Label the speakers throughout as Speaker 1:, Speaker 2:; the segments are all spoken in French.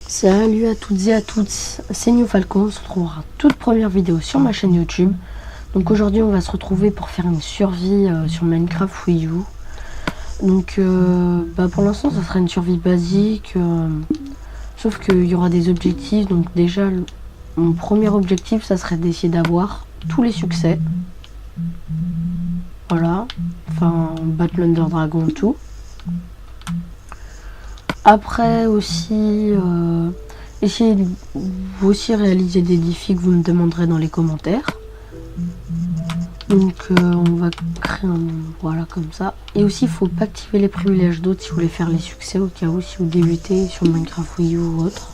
Speaker 1: Salut à toutes et à tous, c'est New Falcon, on se retrouvera toute première vidéo sur ma chaîne YouTube. Donc aujourd'hui on va se retrouver pour faire une survie sur Minecraft Wii U. Donc pour l'instant ça sera une survie basique, sauf qu'il y aura des objectifs. Donc déjà mon premier objectif ça serait d'essayer d'avoir tous les succès. Voilà, enfin battre l'Under Dragon, tout. Après aussi, essayez de vous aussi réaliser des défis que vous me demanderez dans les commentaires. Donc on va créer un monde, voilà, comme ça. Et aussi il faut pas activer les privilèges d'autres si vous voulez faire les succès, au cas où si vous débutez sur Minecraft Wii U ou autre.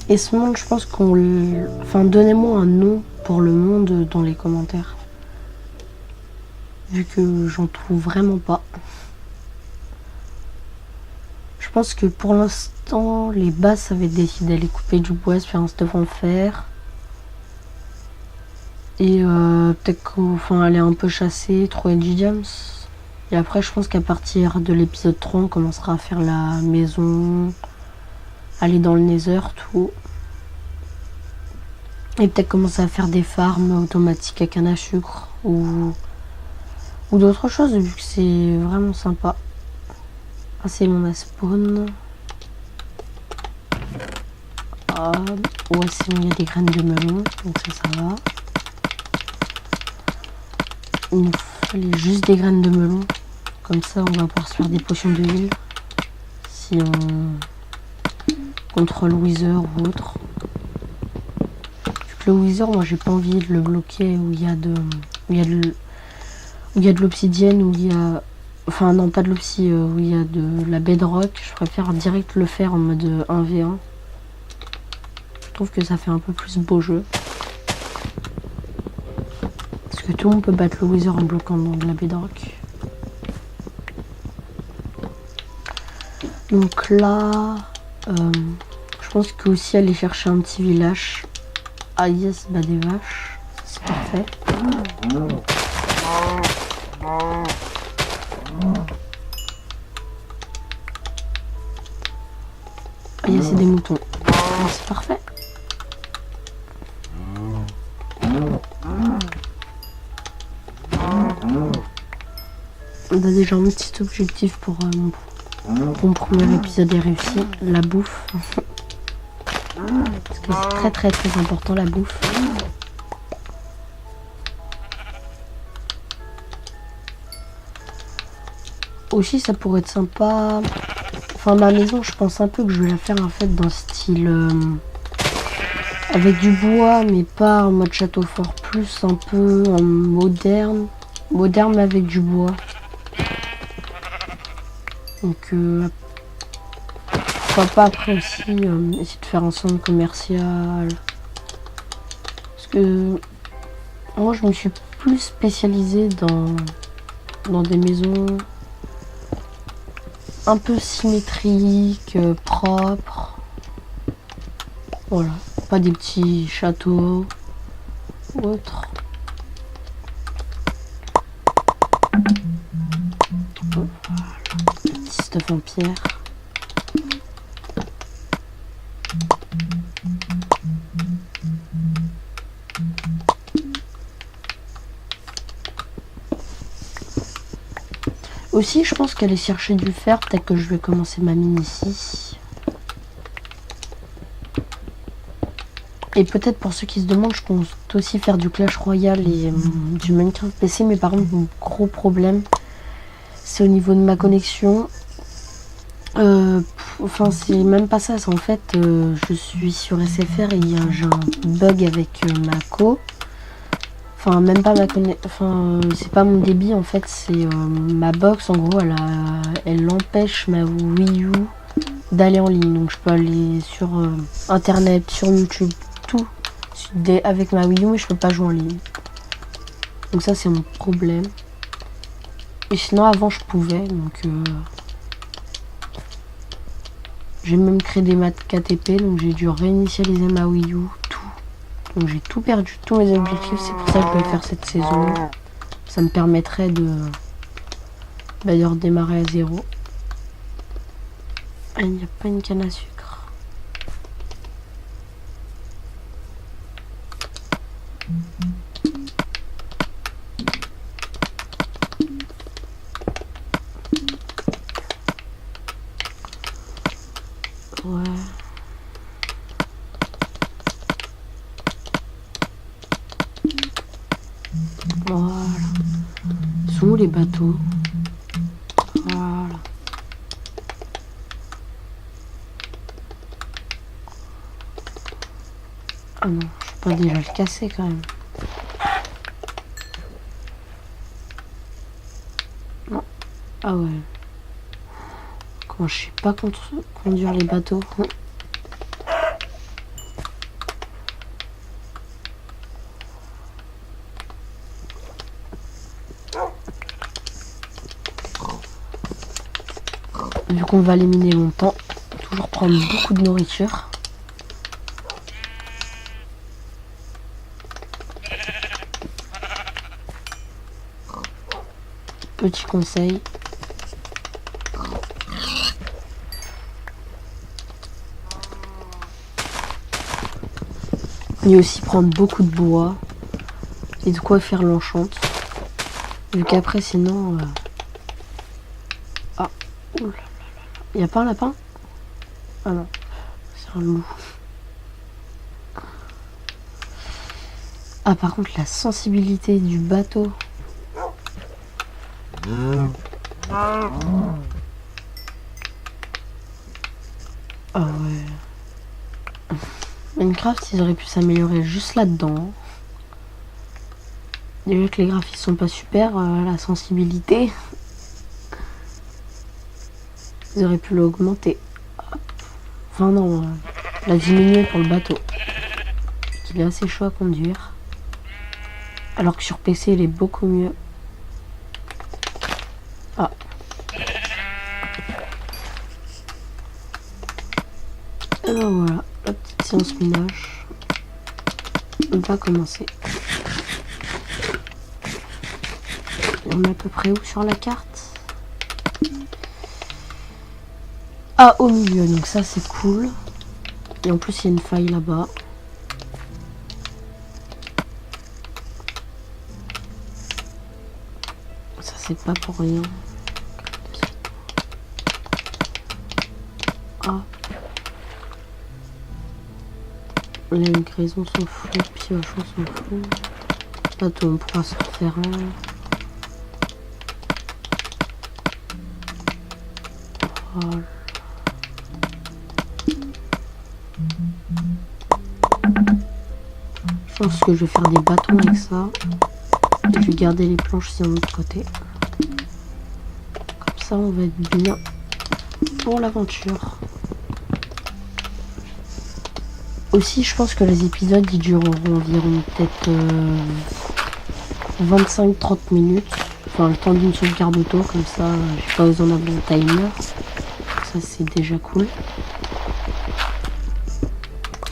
Speaker 1: Et ce monde, je pense qu'on... Enfin, donnez-moi un nom pour le monde dans les commentaires. Vu que j'en trouve vraiment pas. Je pense que pour l'instant, les bases, ça va être d'essayer d'aller couper du bois, se faire un stuff en fer. Et peut-être qu'enfin aller un peu chasser, trouver du diams. Et après, je pense qu'à partir de l'épisode 3, on commencera à faire la maison, aller dans le nether, tout. Et peut-être commencer à faire des farms automatiques à canne à sucre ou d'autres choses, vu que c'est vraiment sympa. Ah, c'est mon spawn. Ah, ouais, c'est bon, il y a des graines de melon, donc ça va. Il nous fallait juste des graines de melon. Comme ça, on va pouvoir se faire des potions d'huile. Si on contrôle Wither ou autre. Vu que le Wither, moi j'ai pas envie de le bloquer où il y a de l'obsidienne, où il y a... Enfin non, pas de l'obsi, où il y a de la bedrock. Je préfère direct le faire en mode 1v1. Je trouve que ça fait un peu plus beau jeu. Parce que tout le monde peut battre le Wither en bloquant dans de la bedrock. Donc là, je pense que aussi aller chercher un petit village. Ah yes, bah des vaches, c'est parfait. Ah yes, c'est des moutons. Ah, c'est parfait. On a déjà un petit objectif pour mon premier épisode est réussi, la bouffe. Parce que c'est très important, la bouffe. Aussi ça pourrait être sympa. Enfin ma maison, je pense un peu que je vais la faire en fait dans style avec du bois, mais pas en mode château fort, plus un peu en moderne mais avec du bois. Donc pourquoi pas après aussi essayer de faire un centre commercial. Parce que moi je me suis plus spécialisée dans des maisons un peu symétriques, propres. Voilà, pas des petits châteaux ou autres. Voilà, petit stuff en pierre. Aussi, je pense qu'aller chercher du fer, peut-être que je vais commencer ma mine ici. Et peut-être pour ceux qui se demandent, je compte aussi faire du Clash Royale et du Minecraft PC. Mais par contre, mon gros problème, c'est au niveau de ma connexion. Enfin, c'est même pas ça. En fait, je suis sur SFR et j'ai un bug avec ma co. Enfin, même pas ma connexion. Enfin, c'est pas mon débit en fait, c'est ma box. En gros, elle empêche ma Wii U d'aller en ligne. Donc, je peux aller sur internet, sur YouTube, tout avec ma Wii U, mais je peux pas jouer en ligne. Donc, ça, c'est mon problème. Et sinon, avant, je pouvais. Donc, j'ai même créé des maths KTP. Donc, j'ai dû réinitialiser ma Wii U. Donc j'ai tout perdu, tous mes objectifs, c'est pour ça que je vais faire cette saison. Ça me permettrait va devoir démarrer à 0. Ah, il n'y a pas une canne à sucre. Ouais. Voilà. Sont où les bateaux? Voilà. Ah non, je peux pas déjà le casser quand même. Non. Ah ouais. Comment je sais pas conduire les bateaux? Vu qu'on va éliminer longtemps, toujours prendre beaucoup de nourriture. Petit conseil. Et aussi prendre beaucoup de bois et de quoi faire l'enchante. Vu qu'après sinon... Ah, oula. Y a pas un lapin? Ah non, c'est un loup. Ah par contre la sensibilité du bateau. Ah ouais. Minecraft ils auraient pu s'améliorer juste là-dedans. Déjà que les graphismes sont pas super, la sensibilité. Ils auraient pu l'augmenter. Enfin non, la diminuer pour le bateau. Il est assez chaud à conduire. Alors que sur PC il est beaucoup mieux. Ah. Et ben voilà, la petite séance ménage va commencer. Et on est à peu près où sur la carte? Ah, au milieu, donc ça c'est cool. Et en plus il y a une faille là-bas. Ça c'est pas pour rien. Ah. Là une graison s'en fout, puis vachement s'en fout. Bateau on pourra s'en faire un. Voilà. Je pense que je vais faire des bâtons avec ça. Et je vais garder les planches ici de l'autre côté. Comme ça on va être bien pour l'aventure. Aussi je pense que les épisodes ils dureront environ peut-être 25-30 minutes. Enfin le temps d'une sauvegarde auto, comme ça j'ai pas besoin d'avoir un timer. Ça c'est déjà cool.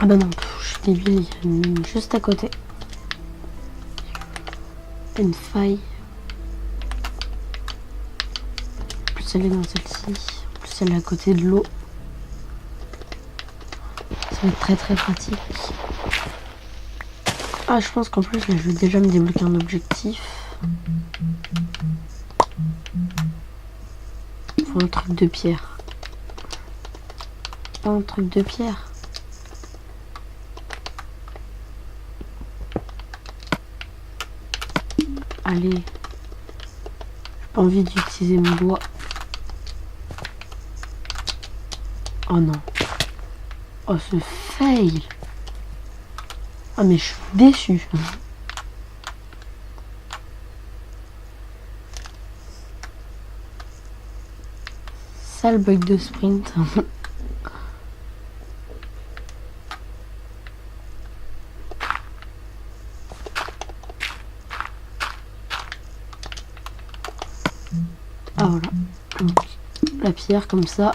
Speaker 1: Ah bah non, je suis débile, il y a une mine juste à côté. Une faille. En plus elle est dans celle-ci. En plus elle est à côté de l'eau. Ça va être très très pratique. Ah je pense qu'en plus là je vais déjà me débloquer un objectif. Faut un truc de pierre. Pas un truc de pierre. Allez. J'ai pas envie d'utiliser mon doigt. Oh non. Oh ce fail. Ah mais je suis déçue. Sale bug de sprint. Ah voilà. Donc, la pierre comme ça.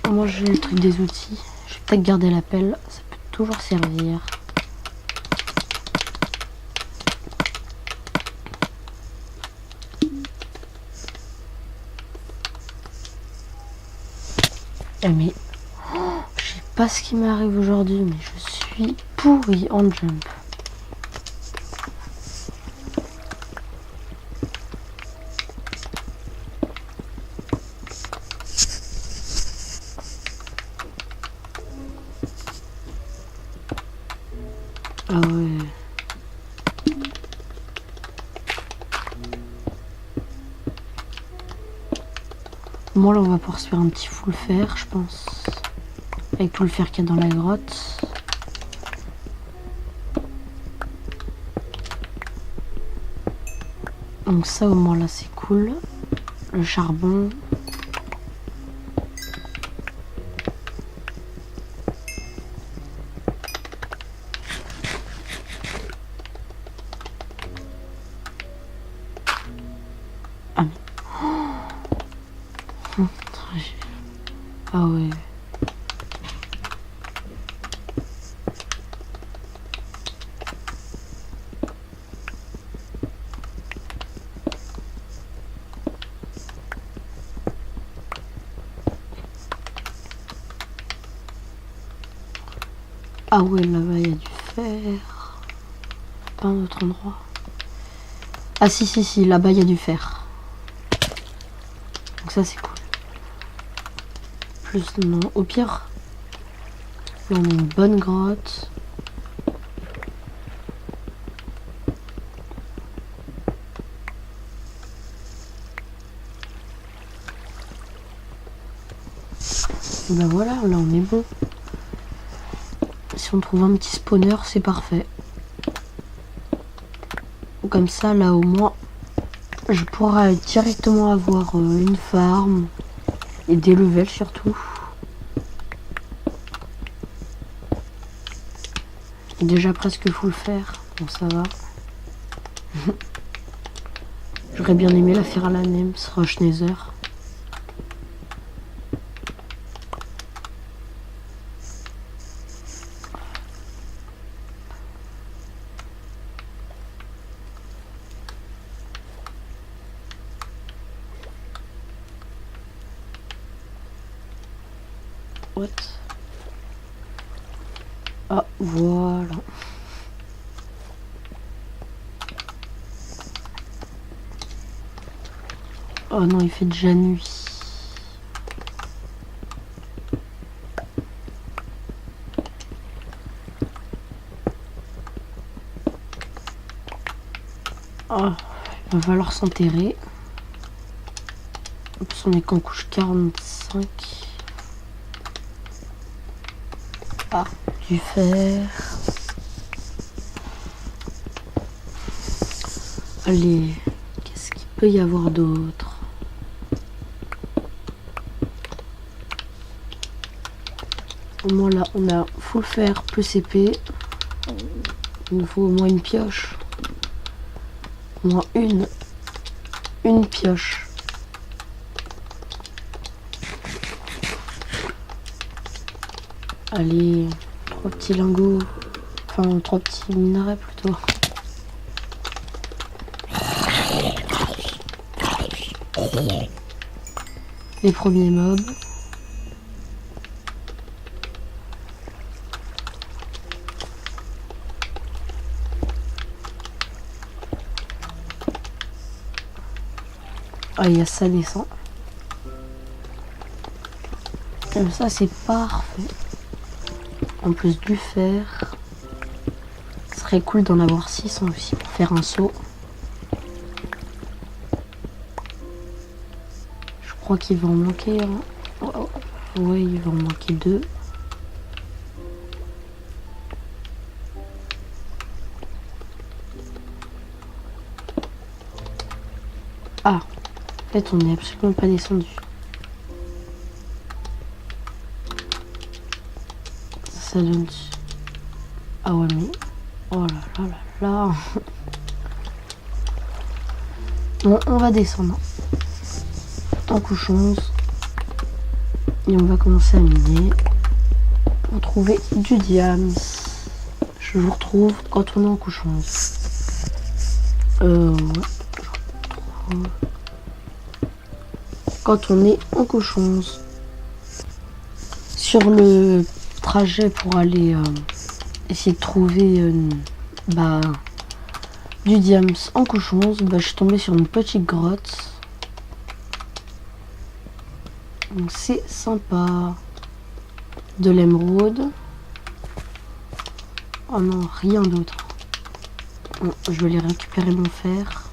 Speaker 1: Moi j'ai le truc des outils. Je vais peut-être garder la pelle. Ça peut toujours servir. Mais je sais pas ce qui m'arrive aujourd'hui, mais je suis pourrie en jump. Ah ouais. Bon là on va pouvoir se faire un petit full fer je pense. Avec tout le fer qu'il y a dans la grotte. Donc ça au moins là c'est cool. Le charbon. Ah mais... Ah ouais. Ah ouais, là-bas il y a du fer. Pas un autre endroit. Ah si, là-bas il y a du fer. Donc ça c'est cool. Plus non, au pire, là on a une bonne grotte. Et ben voilà, là on est bon. Si on trouve un petit spawner, c'est parfait. Comme ça, là au moins, je pourrai directement avoir une farm et des levels surtout. Déjà presque full fer, bon ça va. J'aurais bien aimé la faire à la Nems, Roche Nether. What? Ah, voilà. Oh non, il fait déjà nuit. Oh, il va falloir s'enterrer. En plus, on est qu'en couche 45. Ah, du fer. Allez, qu'est-ce qu'il peut y avoir d'autre? Au moins là, on a full fer plus épée. Il nous faut au moins une pioche. Au moins une pioche. Allez, 3 petits lingots. Enfin, 3 petits minerais plutôt. Les premiers mobs. Ah, il y a ça descend. Comme ça, c'est parfait. En plus du fer. Ce serait cool d'en avoir 6 aussi pour faire un saut. Je crois qu'il va en manquer un. Oh, ouais, il va en manquer 2. Ah, en fait, on n'est absolument pas descendu. Ça donne... Ah ouais, mais... Oh là là là là. Bon, on va descendre. En couche 11. Et on va commencer à miner. Pour trouver du diams. Je vous retrouve quand on est en couche 11. Ouais. Quand on est en couche 11. sur le trajet pour aller essayer de trouver du diams en couche 11, je suis tombée sur une petite grotte. Donc c'est sympa. De l'émeraude. Oh non, rien d'autre. Bon, je vais aller récupérer mon fer.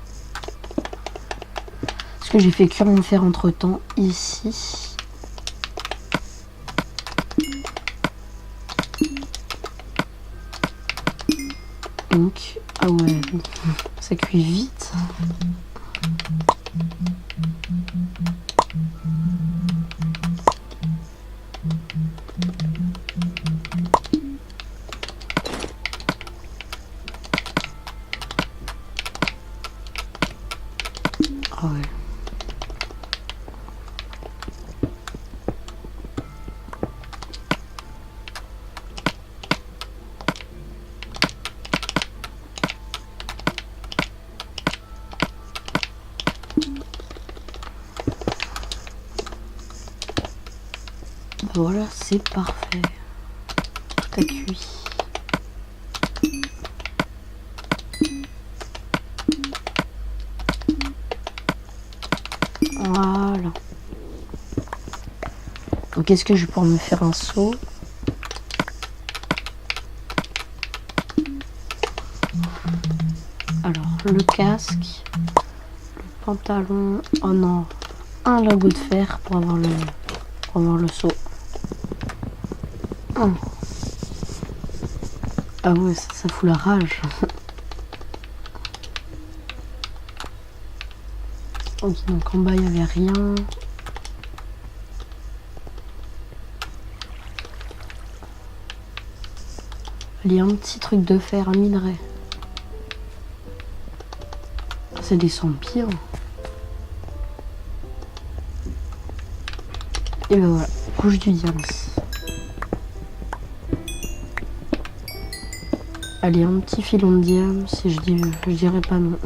Speaker 1: Parce que j'ai fait cuire mon fer entre temps ici. Donc, ah ouais, ça cuit vite. Ah ouais. Voilà, c'est parfait. Tout a cuit. Voilà. Donc est-ce que je vais pouvoir me faire un seau? Alors, le casque, le pantalon. Oh non, un lingot de fer pour avoir le seau. Oh. Ah ouais, ça fout la rage. Ok, donc en bas il n'y avait rien. Il y a un petit truc de fer, un minerai. Ça descend bien. Et ben voilà, couche du diams. Allez, un petit filon de diams, si je dirais pas non.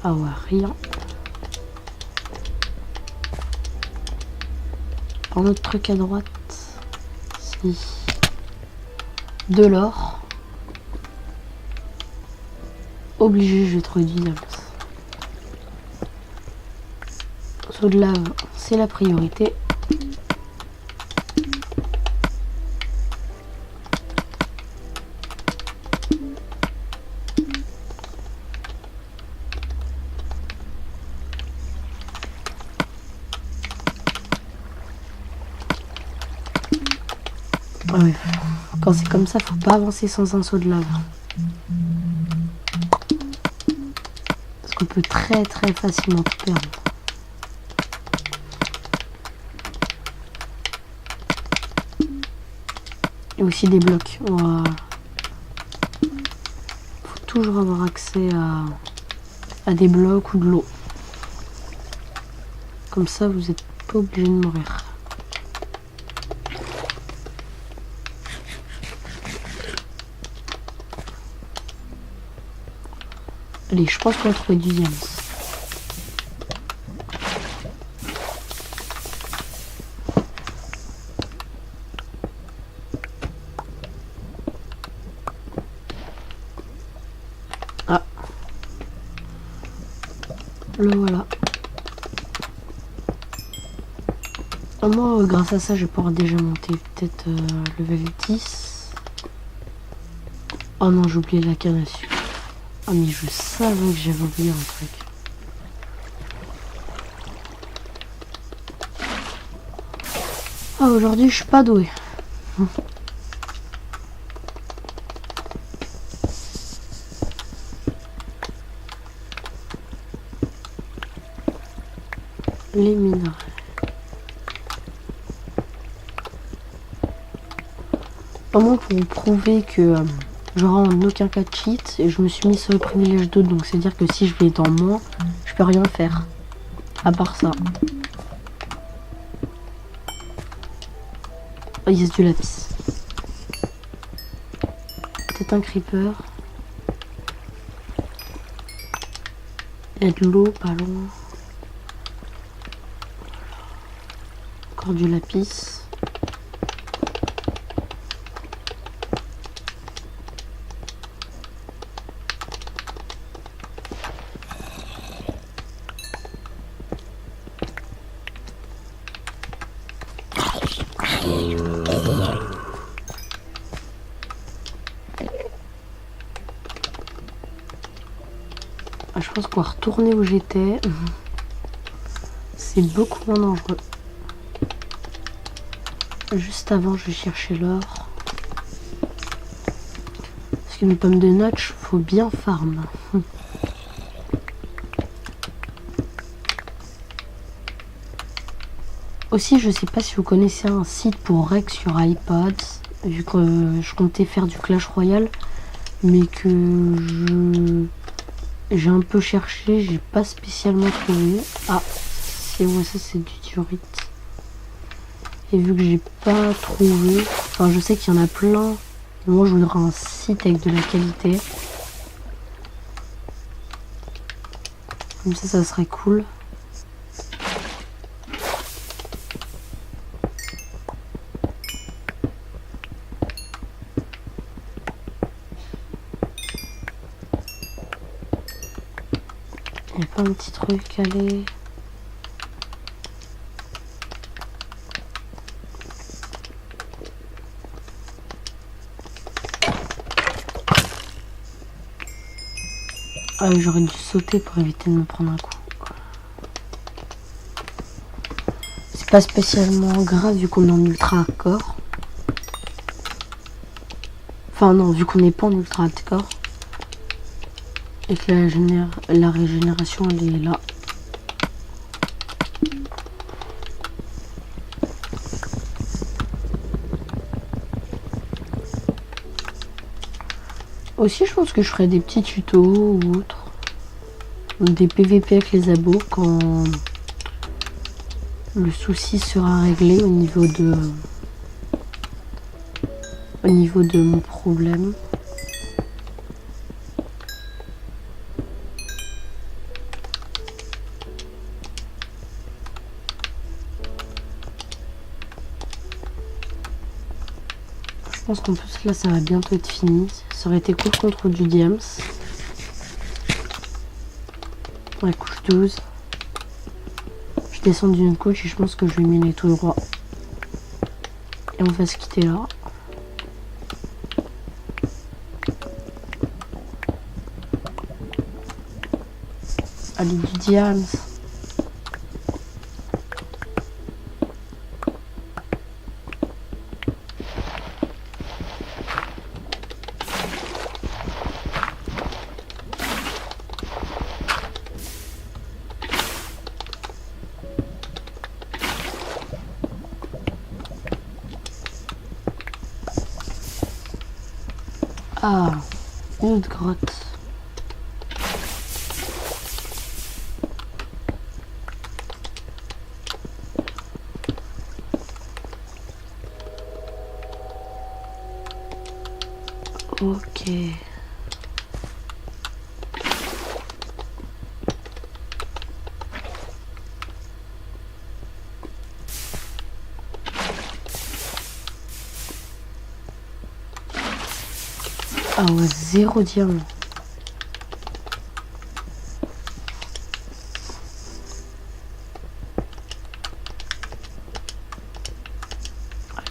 Speaker 1: Ah ouais, rien. Un autre truc à droite. Si. De l'or. Obligé, je vais trouver du diams. Seau de lave, c'est la priorité. Ouais. Quand c'est comme ça, faut pas avancer sans un seau de lave. Parce qu'on peut très facilement tout perdre. Et aussi des blocs. Voilà. Faut toujours avoir accès à des blocs ou de l'eau. Comme ça, vous n'êtes pas obligé de mourir. Allez, je pense qu'on va trouver du diams. Ah. Le voilà. Moi, grâce à ça, je vais pouvoir déjà monter peut-être level 10. Oh non, j'ai oublié la canne à sucre. Ah mais je savais que j'avais oublié un truc. Ah aujourd'hui je suis pas douée. Les minerais. Au moins pour vous prouver que j'aurai en aucun cas de cheat, et je me suis mis sur le privilège d'autre, donc c'est à dire que si je vais dans moins, je peux rien faire. À part ça. Oh yes, du lapis. Peut-être un creeper. Il y a de l'eau pas loin. Encore du lapis. Je pense qu'on va retourner où j'étais. C'est beaucoup moins dangereux. Juste avant, je vais chercher l'or. Parce qu'une pomme de notch, faut bien farm. Aussi, je sais pas si vous connaissez un site pour rec sur iPad. Vu que je comptais faire du Clash Royale. Mais que j'ai un peu cherché, j'ai pas spécialement trouvé. Ah, c'est ouais, ça c'est du diorite. Et vu que j'ai pas trouvé, enfin je sais qu'il y en a plein. Moi je voudrais un site avec de la qualité. Comme ça serait cool. Il y a plein de petits trucs, allez. Ah, j'aurais dû sauter pour éviter de me prendre un coup. C'est pas spécialement grave vu qu'on est en ultra hardcore. Enfin non, vu qu'on n'est pas en ultra hardcore. Et que la régénération elle est là. Aussi je pense que je ferai des petits tutos ou autres. Des PVP avec les abos quand le souci sera réglé au niveau de mon problème. Je pense qu'en plus là ça va bientôt être fini. Ça aurait été cool contre du Diams. La couche 12. Je descends d'une couche et je pense que je vais miner tout droit. Et on va se quitter là. Allez, du Diams. Ah, une autre grotte. Ok. Ah ouais, 0 diamant.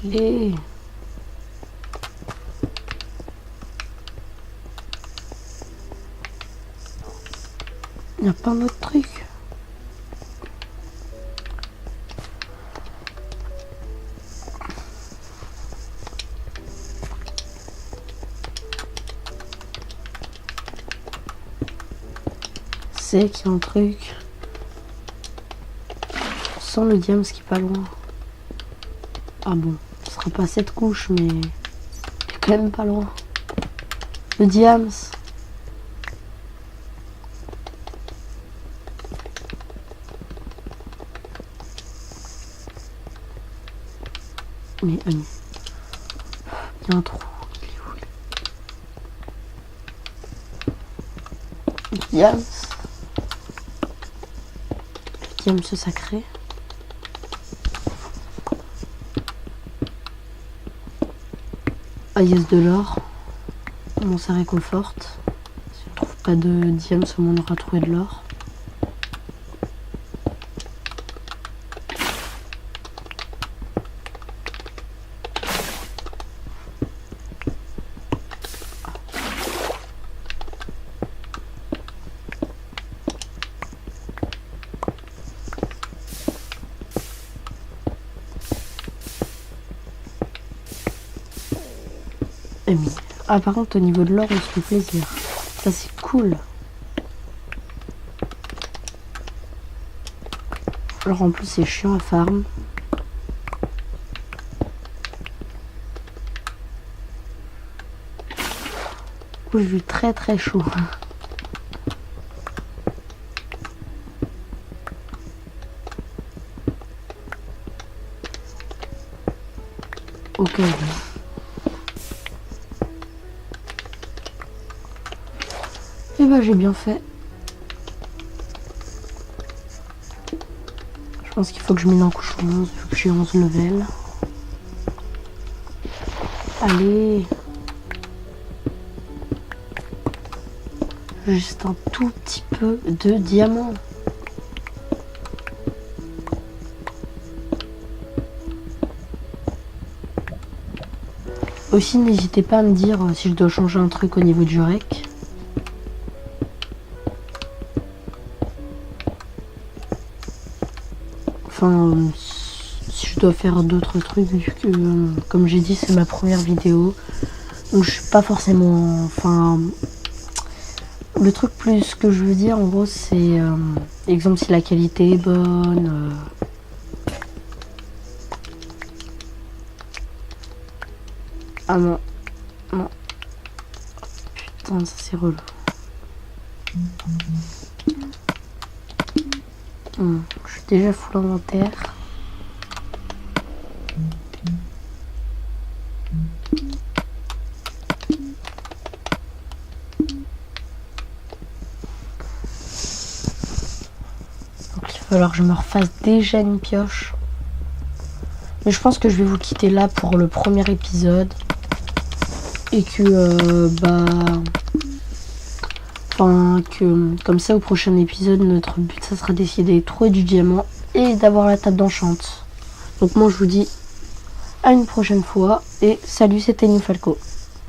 Speaker 1: Allez. Il y a plein d'autres trucs. C'est qu'il y a un truc. Sans le diams qui est pas loin. Ah bon, ce sera pas cette couche, mais il est quand même pas loin. Le diams. Mais il y a un trou. Il est où, diams. diams sacré. Ah yes, de l'or. Bon, ça réconforte. Si on trouve pas de diams, au moins on aura trouvé de l'or. Ah, par contre, au niveau de l'or, on se fait plaisir. Ça, c'est cool. Alors, en plus, c'est chiant à farm. J'ai vu très très chaud. Ok. Et bah j'ai bien fait. Je pense qu'il faut que je mette en couche 11, vu que j'ai 11 level. Allez. Juste un tout petit peu de diamant. Aussi, n'hésitez pas à me dire si je dois changer un truc au niveau du rec. Enfin, si je dois faire d'autres trucs, vu que, comme j'ai dit, c'est ma première vidéo. Donc je suis pas forcément... Enfin, le truc plus que je veux dire, en gros, c'est... exemple, si la qualité est bonne... Ah non. Non. Putain, ça c'est relou. Je suis déjà full inventaire. Donc il va falloir que je me refasse déjà une pioche. Mais je pense que je vais vous quitter là pour le premier épisode. Et que enfin que comme ça au prochain épisode notre but ça sera d'essayer d'aller trouver du diamant et d'avoir la table d'enchante. Donc moi je vous dis à une prochaine fois et salut, c'était Nifalco.